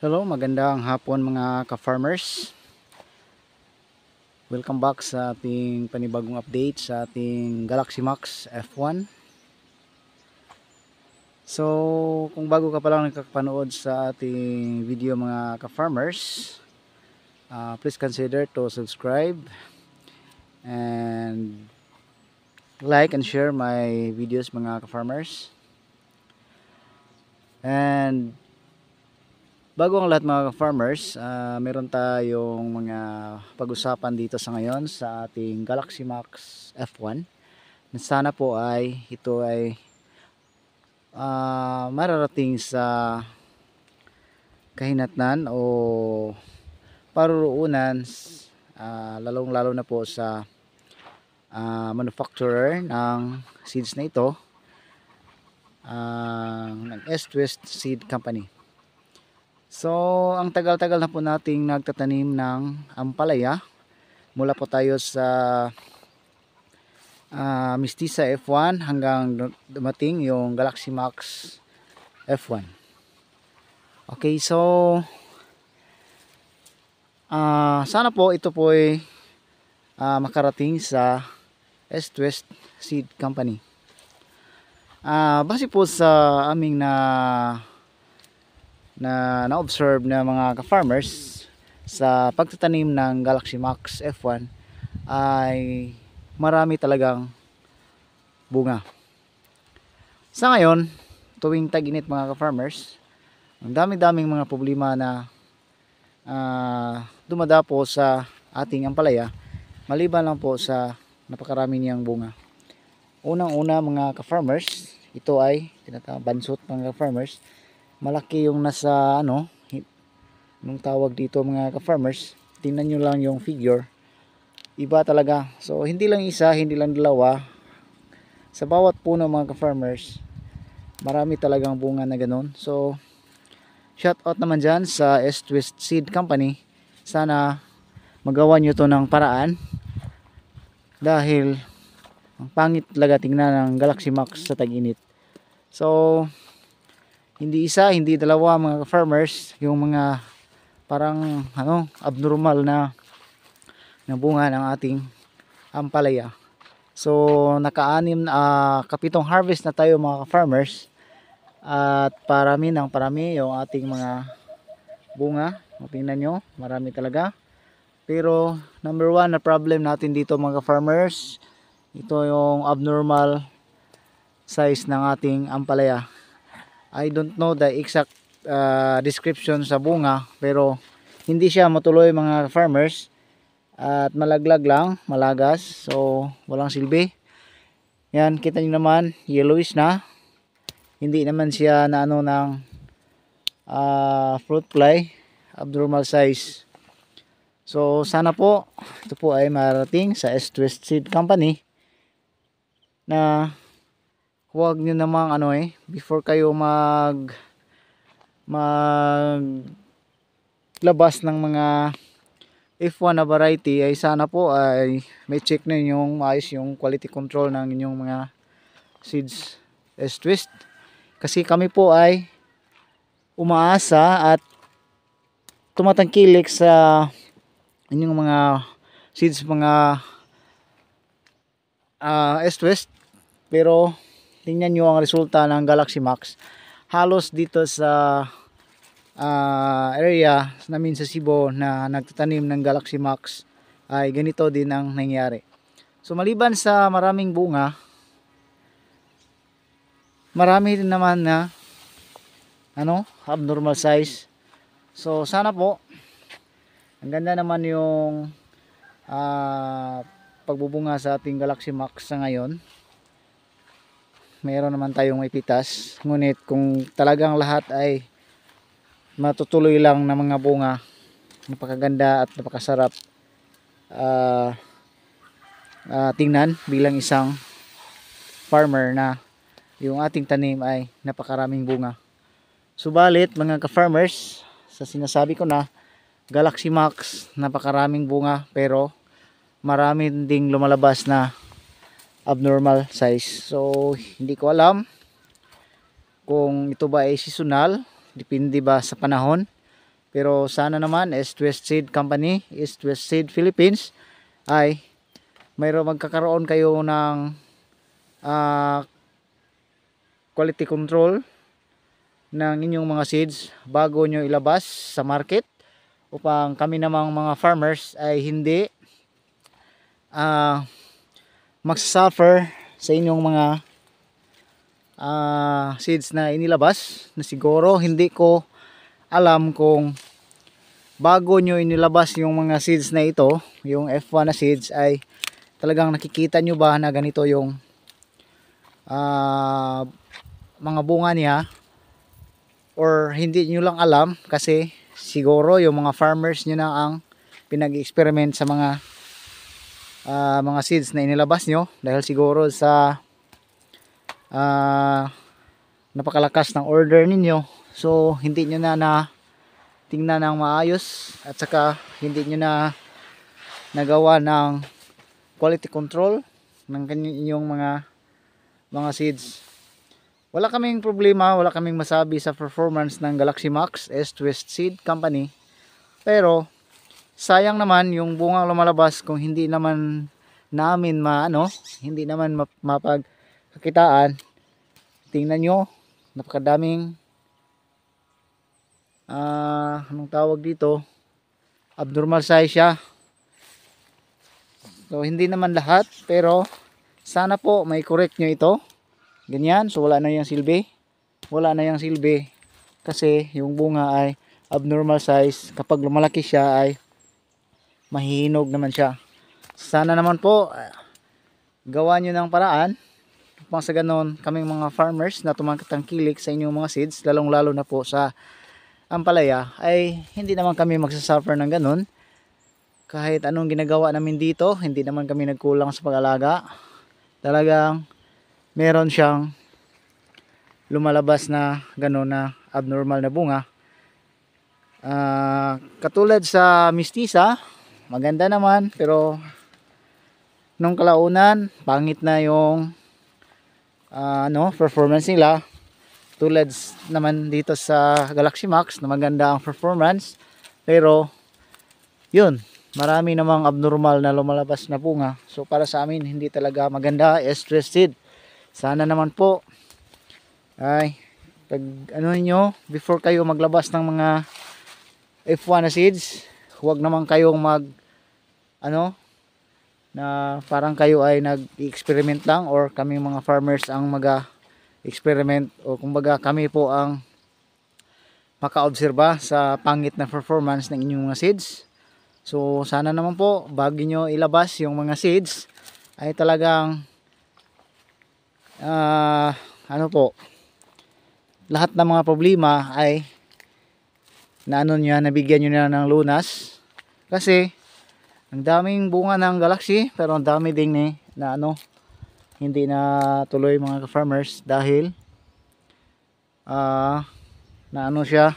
Hello, magandang hapon mga ka-farmers. Welcome back sa ating panibagong update sa ating Galaxy Max F1. So, kung bago ka pa lang nakapanood sa ating video mga ka-farmers, please consider to subscribe and like and share my videos mga ka-farmers. And bago ang lahat mga farmers, meron tayong mga pag-usapan dito sa ngayon sa ating Galaxy Max F1. Sana po ay ito ay mararating sa kahinatnan o paruroonan, lalong-lalo na po sa manufacturer ng seeds na ito, ng East-West Seed Company. So, ang tagal-tagal na po nating nagtatanim ng ampalaya. Mula po tayo sa Mestiza F1 hanggang dumating yung Galaxy Max F1. Okay, so sana po ito po ay makarating sa East-West Seed Company. Base po sa aming na-observe na mga ka-farmers sa pagtatanim ng Galaxy Max F1 ay marami talagang bunga. Sa ngayon, tuwing tag-init mga ka-farmers, ang dami-daming mga problema na dumadapo sa ating ampalaya, maliban lang po sa napakarami niyang bunga. Unang-una mga ka-farmers, ito ay tinatawag bansot mga ka-farmers. Malaki yung nasa nung tawag dito mga ka-farmers. Tingnan nyo lang yung figure, iba talaga. So hindi lang isa, hindi lang dalawa, sa bawat puno mga ka-farmers marami talagang bunga na ganun. So shout out naman dyan sa East-West Seed Company. Sana magawa nyo to ng paraan, dahil ang pangit talaga tingnan ng Galaxy Max sa tag-init. So hindi isa, hindi dalawa mga farmers, yung mga parang abnormal na bunga ng ating ampalaya. So naka-anim kapitong harvest na tayo mga farmers, at parami yung ating mga bunga. Tingnan nyo, marami talaga. Pero number one na problem natin dito mga farmers, ito yung abnormal size ng ating ampalaya. I don't know the exact description sa bunga, pero hindi siya matuloy mga farmers at malaglag lang, malagas, so walang silbi. Yan, kita niyo naman, yellowish na. Hindi naman siya na ng fruit fly, abnormal size. So sana po ito po ay marating sa East-West Seed Company, na huwag nyo namang before kayo labas ng mga F1 na variety, ay sana po ay may check na yung maayos yung quality control ng inyong mga seeds East-West. Kasi kami po ay umaasa at tumatangkilik sa inyong mga seeds, mga East-West. Pero tingnan nyo ang resulta ng Galaxy Max. Halos dito sa area namin sa Cebu na nagtatanim ng Galaxy Max ay ganito din ang nangyari. So maliban sa maraming bunga, marami din naman na abnormal size. So sana po, ang ganda naman yung pagbubunga sa ating Galaxy Max sa ngayon. Mayroon naman tayong ipitas, ngunit kung talagang lahat ay matutuloy lang na mga bunga, napakaganda at napakasarap tingnan bilang isang farmer na yung ating tanim ay napakaraming bunga. Subalit mga ka-farmers, sa sinasabi ko na Galaxy Max, napakaraming bunga, pero marami ding lumalabas na abnormal size. So hindi ko alam kung ito ba ay seasonal, depende ba sa panahon. Pero sana naman East West Seed Company, East West Seed Philippines ay magkakaroon kayo ng ah, quality control ng inyong mga seeds bago nyo ilabas sa market, upang kami namang mga farmers ay hindi magsasuffer sa inyong mga seeds na inilabas, na siguro hindi ko alam kung bago nyo inilabas yung mga seeds na ito, yung F1 na seeds, ay talagang nakikita nyo ba na ganito yung mga bunga niya, or hindi nyo lang alam kasi siguro yung mga farmers nyo na ang pinag-experiment sa mga seeds na inilabas nyo, dahil siguro sa napakalakas ng order ninyo, so hindi nyo na tingnan ng maayos, at saka hindi nyo na nagawa ng quality control ng kanyang mga seeds. Wala kaming problema, wala kaming masabi sa performance ng Galaxy Max East West Seed Company, pero sayang naman yung bunga lumalabas kung hindi naman namin hindi naman mapagkakitaan. Tingnan nyo, napakadaming anong tawag dito, abnormal size siya. So hindi naman lahat, pero sana po may correct nyo ito. Ganyan, so wala na yung silbi. Wala na yung silbi kasi yung bunga ay abnormal size. Kapag lumalaki siya ay mahihinog naman siya. Sana naman po gawa nyo ng paraan upang sa ganon kaming mga farmers na tumangkilik sa inyong mga seeds, lalong lalo na po sa ampalaya, ay hindi naman kami magsasuffer ng ganon. Kahit anong ginagawa namin dito, hindi naman kami nagkulang sa pag-alaga. Talagang meron siyang lumalabas na gano'n na abnormal na bunga. Katulad sa mistisa, maganda naman, pero nung kalaunan pangit na yung performance nila. Tulad naman dito sa Galaxy Max na maganda ang performance, pero yun, marami namang abnormal na lumalabas na bunga. So para sa amin hindi talaga maganda, stressed. Sana naman po ay pag niyo, before kayo maglabas ng mga F1 na seeds, huwag naman kayong na parang kayo ay nag-experiment lang, or kami mga farmers ang experiment, o kumbaga kami po ang maka-obserba sa pangit na performance ng inyong mga seeds. So sana naman po bago nyo ilabas yung mga seeds ay talagang lahat ng mga problema ay nabigyan nyo na ng lunas. Kasi ang daming bunga ng Galaxy, pero ang dami din hindi na tuloy mga farmers dahil siya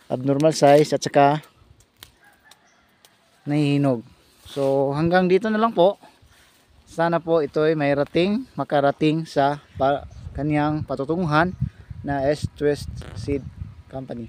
abnormal size at saka nahihinog. So hanggang dito na lang po. Sana po ito ay makarating sa kanyang patutunguhan na East West Seed Company.